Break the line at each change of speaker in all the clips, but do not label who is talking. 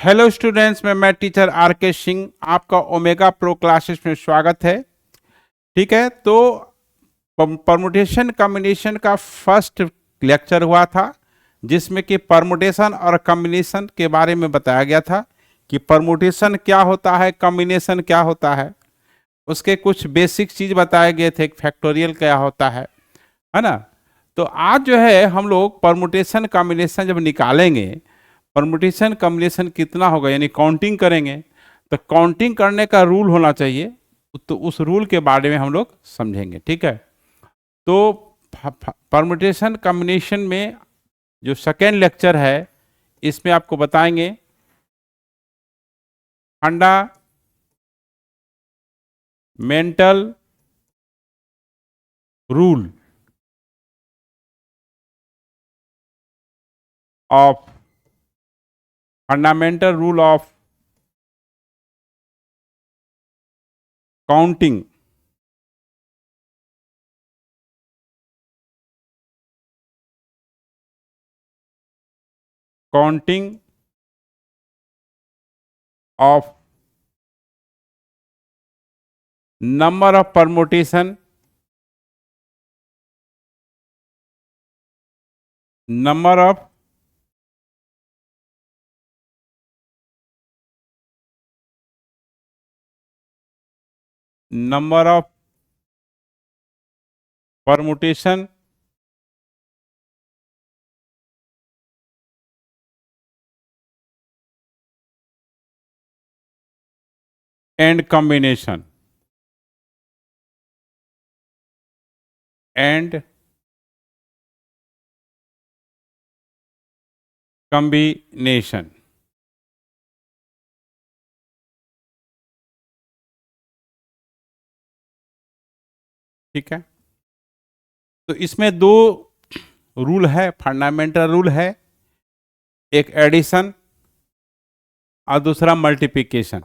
Hello students, मैं teacher are के सिंह आपका ओमेगा प्रो क्लासेस में स्वागत है। ठीक है, तो परमुटेशन कॉम्बिनेशन का फर्स्ट लेक्चर हुआ था जिसमें कि परमुटेशन और कॉम्बिनेशन के बारे में बताया गया था कि परमुटेशन क्या होता है, कॉम्बिनेशन क्या होता है। उसके कुछ बेसिक चीज बताए गए थे, फैक्टोरियल क्या होता है ना। तो आज जो है हम लोग परमुटेशन कॉम्बिनेशन जब निकालेंगे, परमुटेशन कॉम्बिनेशन कितना होगा यानी काउंटिंग करेंगे, तो काउंटिंग करने का रूल होना चाहिए। तो उस रूल के बारे में हम लोग समझेंगे। ठीक है, तो परमुटेशन कॉम्बिनेशन में जो सेकेंड लेक्चर है इसमें आपको बताएंगे fundamental rule of fundamental rule of counting. Counting of number of permutation, number of permutation and combination and combination। ठीक है, तो इसमें दो रूल है, फंडामेंटल रूल है, एक एडिशन और दूसरा मल्टीप्लिकेशन।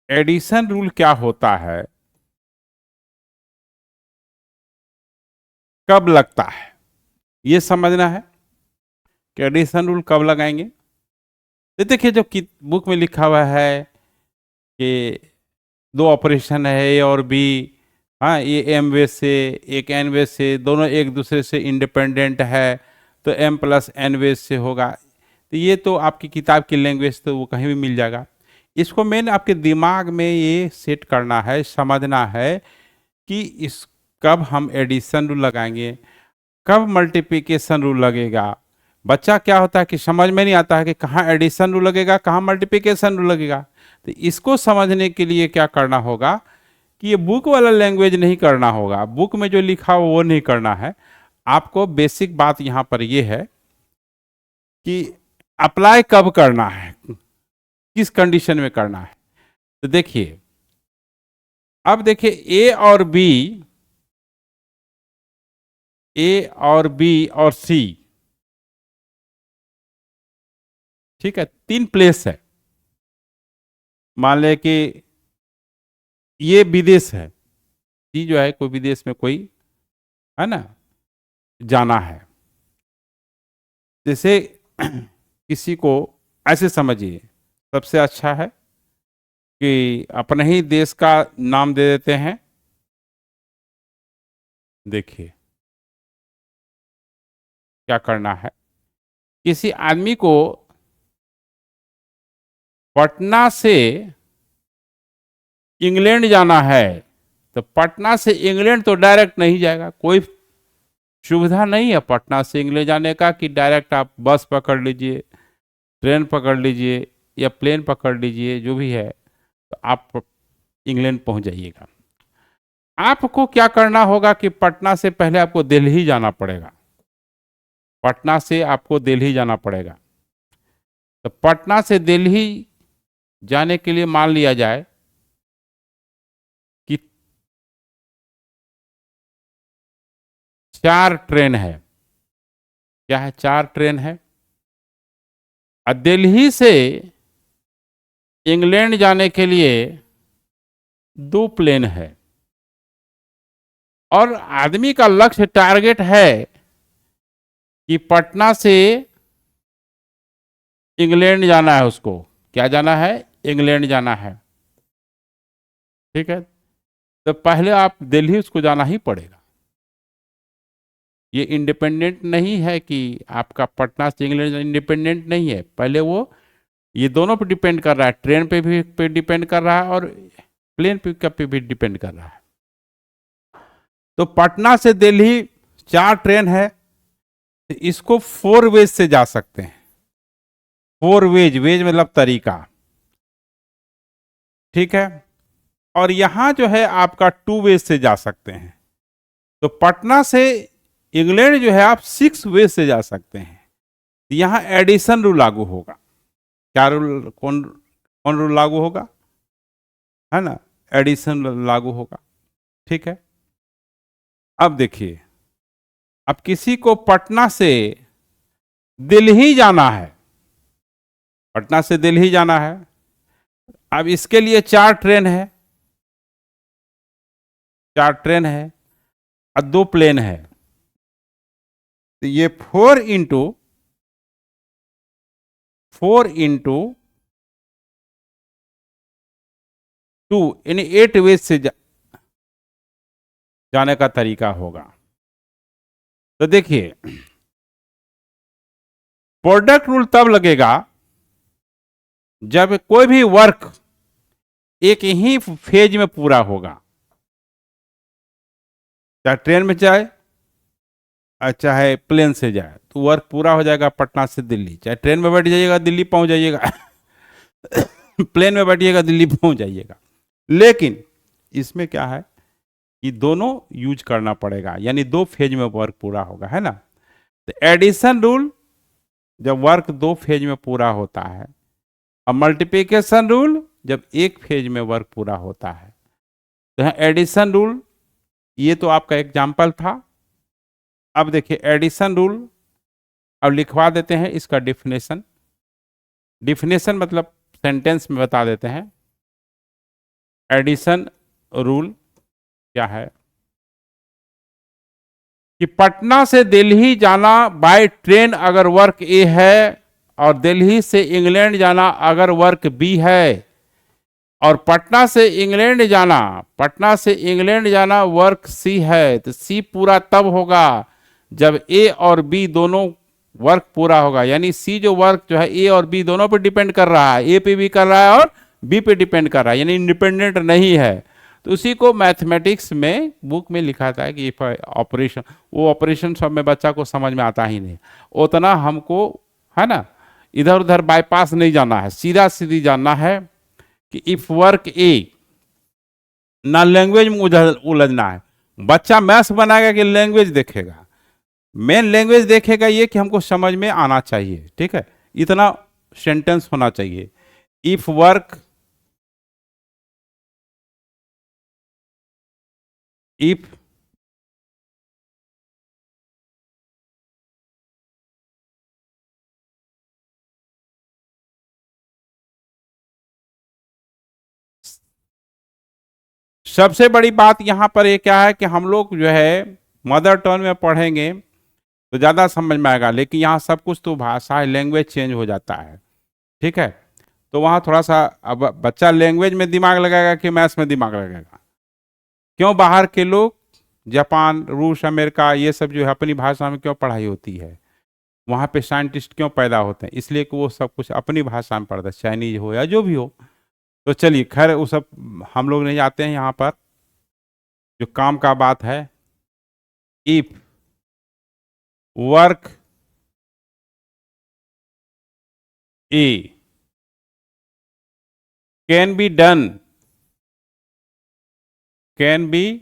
एडिशन रूल क्या होता है, कब लगता है, ये समझना है कि एडिशन रूल कब लगाएंगे। तो देखिए, जो बुक में लिखा हुआ है कि दो ऑपरेशन है ए और बी, हाँ, ये एम बेस से एक एन बेस से, दोनों एक दूसरे से इंडिपेंडेंट है, तो एम प्लस एन बेस से होगा। तो ये तो आपकी किताब की लैंग्वेज तो वो कहीं भी मिल जाएगा। इसको मेन आपके दिमाग में ये सेट करना है, समझना है कि इस कब हम एडिशन रूल लगाएंगे, कब मल्टीप्लिकेशन रूल लगेगा। बच्चा क्या होता है कि समझ में नहीं आता है कि कहाँ एडिशन रूल लगेगा, कहाँ मल्टीप्लिकेशन रूल लगेगा। तो इसको समझने के लिए क्या करना होगा कि ये बुक वाला लैंग्वेज नहीं करना होगा, बुक में जो लिखा हो वो नहीं करना है। आपको बेसिक बात यहाँ पर ये है कि अप्लाई कब करना है, किस कंडीशन में करना है। तो देखिए, अब देखिए ए और बी और सी, ठीक है, तीन प्लेस है। मान ले कि ये विदेश है, सी जो है कोई विदेश में कोई है ना, जाना है। जैसे किसी को ऐसे समझिए, सबसे अच्छा है कि अपने ही देश का नाम दे देते हैं। देखिए क्या करना है, किसी आदमी को पटना से इंग्लैंड जाना है, तो पटना से इंग्लैंड तो डायरेक्ट नहीं जाएगा, कोई सुविधा नहीं है पटना से इंग्लैंड जाने का कि डायरेक्ट आप बस पकड़ लीजिए, ट्रेन पकड़ लीजिए या प्लेन पकड़ लीजिए, जो भी है, तो आप इंग्लैंड पहुंच जाइएगा। आपको क्या करना होगा कि पटना से पहले आपको दिल्ली जाना पड़ेगा, पटना से आपको दिल्ली जाना पड़ेगा। तो पटना से दिल्ली जाने के लिए मान लिया जाए कि 4 ट्रेन है। क्या है, 4 ट्रेन है। और दिल्ली से इंग्लैंड जाने के लिए 2 प्लेन है। और आदमी का लक्ष्य टारगेट है कि पटना से इंग्लैंड जाना है, उसको क्या जाना है, इंग्लैंड जाना है, ठीक है। तो पहले आप दिल्ली उसको जाना ही पड़ेगा। ये इंडिपेंडेंट नहीं है कि आपका पटना से इंग्लैंड इंडिपेंडेंट नहीं है, पहले वो ये दोनों पे डिपेंड कर रहा है, ट्रेन पे भी पे डिपेंड कर रहा है और प्लेन पिकअप पे भी डिपेंड कर रहा है। तो पटना से दिल्ली 4 ट्रेन है, तो इसको 4 वेज से जा सकते हैं। 4 वेज, वेज मतलब तरीका, ठीक है। और यहां जो है आपका 2 वेज से जा सकते हैं। तो पटना से इंग्लैंड जो है आप 6 वेज से जा सकते हैं। यहां एडिशन रूल लागू होगा। क्या रूल, कौन कौन रूल लागू होगा, है ना, एडिशन लागू होगा, ठीक है। अब देखिए, अब किसी को पटना से दिल्ली जाना है, पटना से दिल्ली जाना है, अब इसके लिए 4 ट्रेन है, 4 ट्रेन है और 2 प्लेन है। तो ये 4 इंटू 2 यानी 8 वेज से जाने का तरीका होगा। तो देखिए, प्रोडक्ट रूल तब लगेगा जब कोई भी वर्क एक ही फेज में पूरा होगा, चाहे ट्रेन में जाए और चाहे प्लेन से जाए, तो वर्क पूरा हो जाएगा पटना से दिल्ली। चाहे ट्रेन में बैठ जाइएगा दिल्ली पहुंच जाइएगा प्लेन में बैठिएगा दिल्ली पहुंच जाइएगा। लेकिन इसमें क्या है कि दोनों यूज करना पड़ेगा, यानी 2 फेज में वर्क पूरा होगा, है ना। तो एडिशन रूल जब वर्क 2 फेज में पूरा होता है, और मल्टीप्लिकेशन रूल जब 1 फेज में वर्क पूरा होता है। तो यहाँ एडिशन रूल, ये तो आपका एग्जाम्पल था। अब देखिए एडिशन रूल, अब लिखवा देते हैं इसका डिफिनेशन। डिफिनेशन मतलब सेंटेंस में बता देते हैं। एडिशन रूल क्या है कि पटना से दिल्ली जाना बाय ट्रेन अगर वर्क ए है, और दिल्ली से इंग्लैंड जाना अगर वर्क बी है, और पटना से इंग्लैंड जाना वर्क सी है, तो सी पूरा तब होगा जब ए और बी दोनों वर्क पूरा होगा। यानी सी जो वर्क जो है ए और बी दोनों पे डिपेंड कर रहा है, ए पे भी कर रहा है और बी पे डिपेंड कर रहा है, यानी इंडिपेंडेंट नहीं है। तो उसी को मैथमेटिक्स में बुक में लिखा था कि ऑपरेशन, वो ऑपरेशन सब में बच्चा को समझ में आता ही नहीं उतना, हमको है ना इधर उधर बाईपास नहीं जाना है, सीधा सीधी जानना है कि इफ वर्क ए, ना लैंग्वेज में उलझना है। बच्चा मैथ्स बनाएगा कि लैंग्वेज देखेगा, मेन लैंग्वेज देखेगा ये कि हमको समझ में आना चाहिए, ठीक है, इतना सेंटेंस होना चाहिए। इफ वर्क, इफ सबसे बड़ी बात यहां पर ये क्या है कि हम लोग जो है मदर टर्म में पढ़ेंगे तो ज़्यादा समझ में आएगा, लेकिन यहाँ सब कुछ तो भाषा लैंग्वेज चेंज हो जाता है, ठीक है। तो वहाँ थोड़ा सा अब बच्चा लैंग्वेज में दिमाग लगाएगा कि मैथ्स में दिमाग लगाएगा। क्यों बाहर के लोग, जापान, रूस, अमेरिका, ये सब जो है अपनी भाषा में क्यों पढ़ाई होती है, वहाँ पे साइंटिस्ट क्यों पैदा होते हैं, इसलिए कि वो सब कुछ अपनी भाषा में पढ़ते हैं, चाइनीज हो या जो भी हो। तो चलिए खैर वो सब हम लोग नहीं जाते हैं, यहाँ पर जो काम का बात है, if work A can be done, can be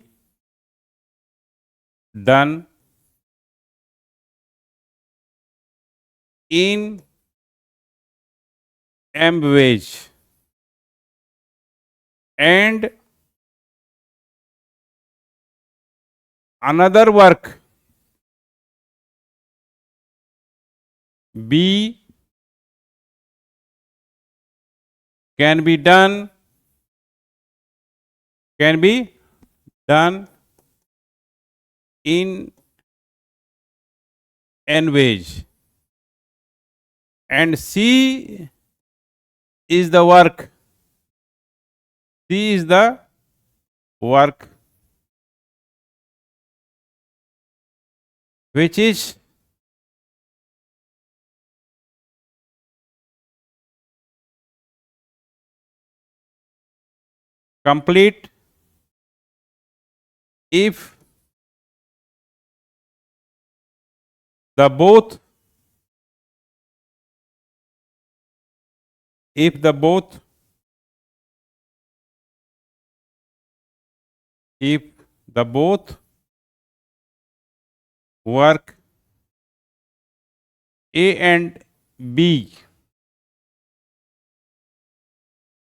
done in ambwage and another work B can be done in n ways, and C is the work. C is the work which is complete if the both if the both if the both work A and B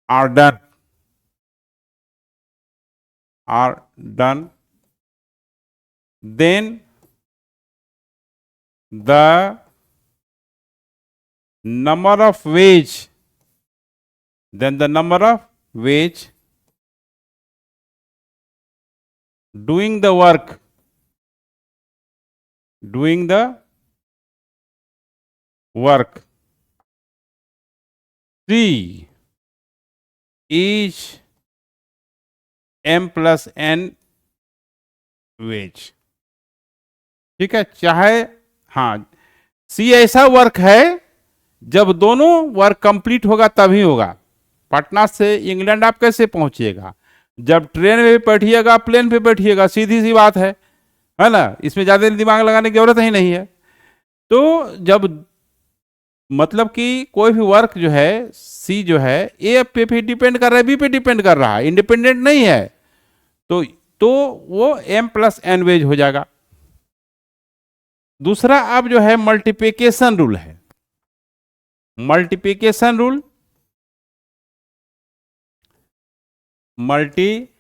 are done are done, then the number of wage then the number of wage doing the work C is m plus n wage. ठीक है, चाहे हाँ सी ऐसा work है जब दोनों work complete होगा तभी होगा। पटना से इंग्लैंड आप कैसे पहुंचिएगा? जब ट्रेन में बैठिएगा, प्लेन पे बैठिएगा, सीधी सी बात है ना, इसमें ज्यादा दिमाग लगाने की जरूरत ही नहीं है। तो जब मतलब कि कोई भी वर्क जो है सी जो है ए पे डिपेंड कर रहा है, बी पे डिपेंड कर रहा है, इंडिपेंडेंट नहीं है, तो वो m प्लस एन वेज हो जाएगा। दूसरा अब जो है मल्टीप्लिकेशन रूल है। Multiplication rule multiplication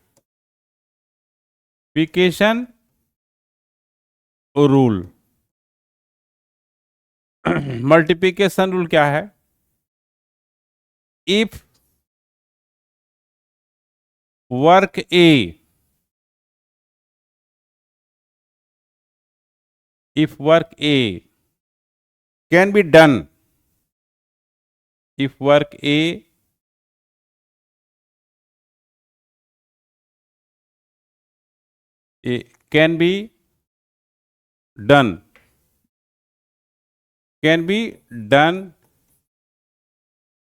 rule multiplication rule क्या है? If work A if work A can be done if work A can be done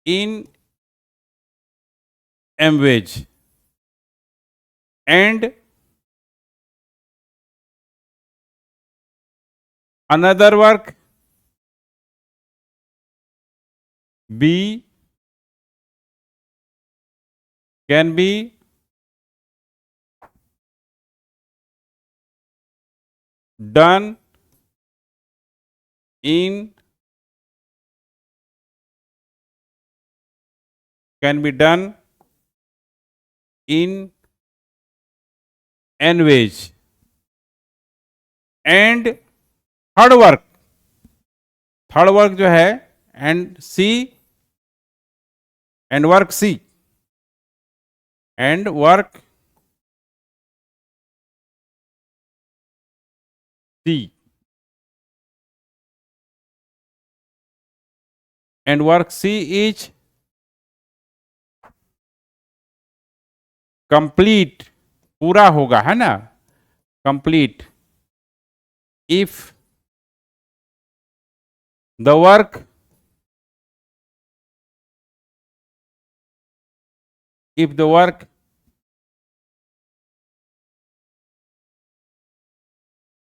in m wage and another work B can be done in n wage and third work जो है and C and work C and work C and work C is complete, पूरा होगा, है ना, complete if the work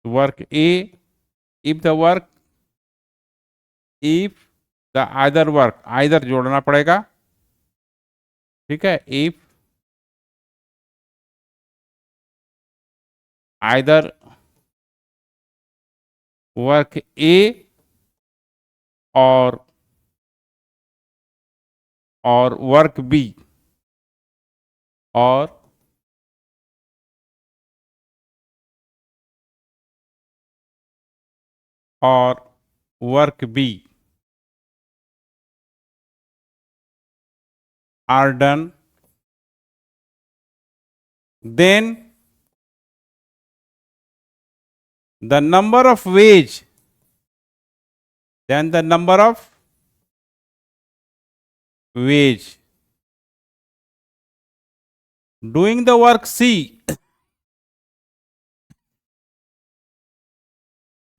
work A if the work if the either work either जोड़ना पड़ेगा, ठीक है, if either work A और work B और work B are done, then the number of wage, then the number of wage. Doing the work C,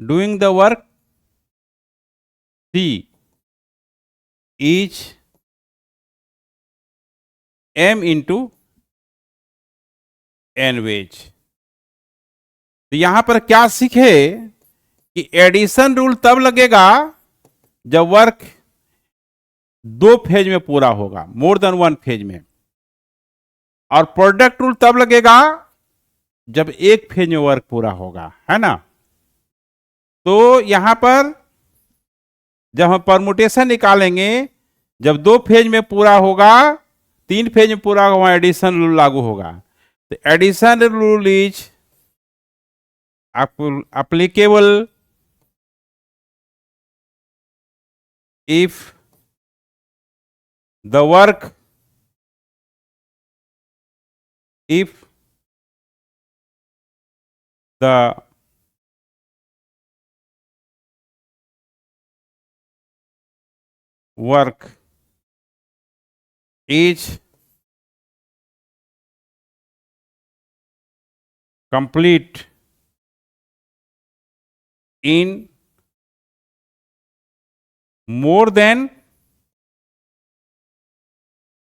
doing the work C is M into N wage. तो यहां पर क्या सीखे कि addition rule तब लगेगा जब वर्क दो फेज में पूरा होगा, मोर देन वन फेज में, और प्रोडक्ट रूल तब लगेगा जब एक फेज में वर्क पूरा होगा, है ना। तो यहां पर जब हम परमुटेशन निकालेंगे, जब दो फेज में पूरा होगा, तीन फेज में पूरा होगा, वहां एडिशन रूल लागू होगा। तो addition rule is applicable if the work, if the work is complete in more than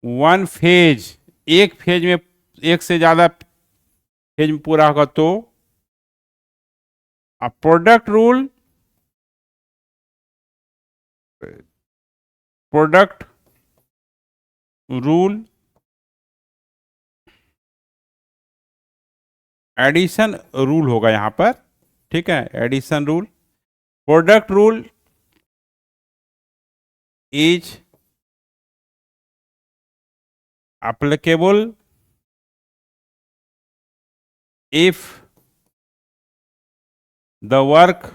one phase, एक फेज में, एक से ज्यादा फेज में पूरा होगा, तो product rule, product rule addition rule होगा यहां पर, ठीक है। Addition rule, product rule is applicable if the work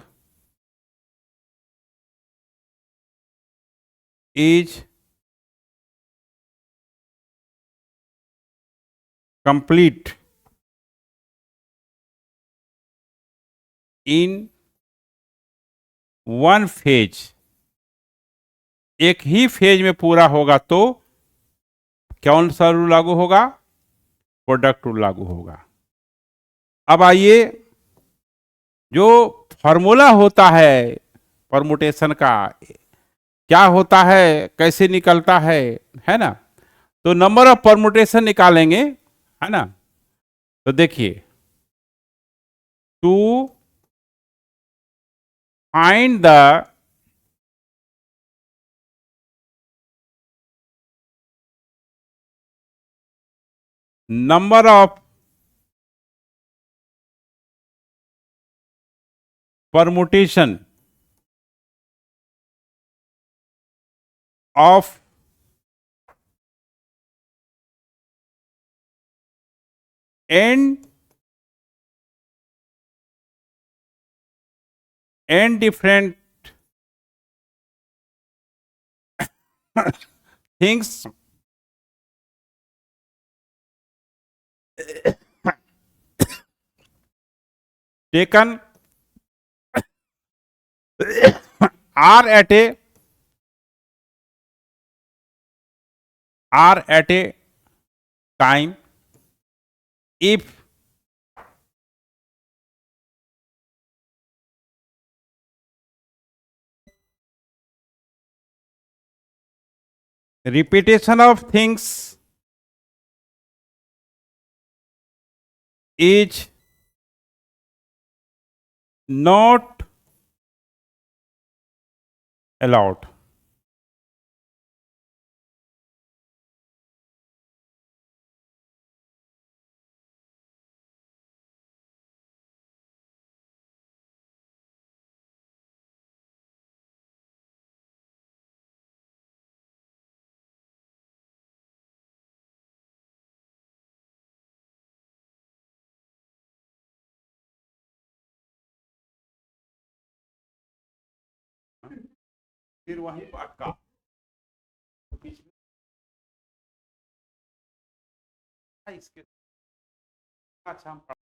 is complete in one phase, एक ही फेज में पूरा होगा, तो कौन सा रूल लागू होगा? प्रोडक्ट रूल लागू होगा। अब आइए, जो फॉर्मूला होता है परमुटेशन का, क्या होता है, कैसे निकलता है ना। तो नंबर ऑफ परमुटेशन निकालेंगे, है ना। तो देखिए, to find the number of permutation of n different things taken are at a time if repetition of things is not allowed. फिर वहीं पर का इसके अच्छा हम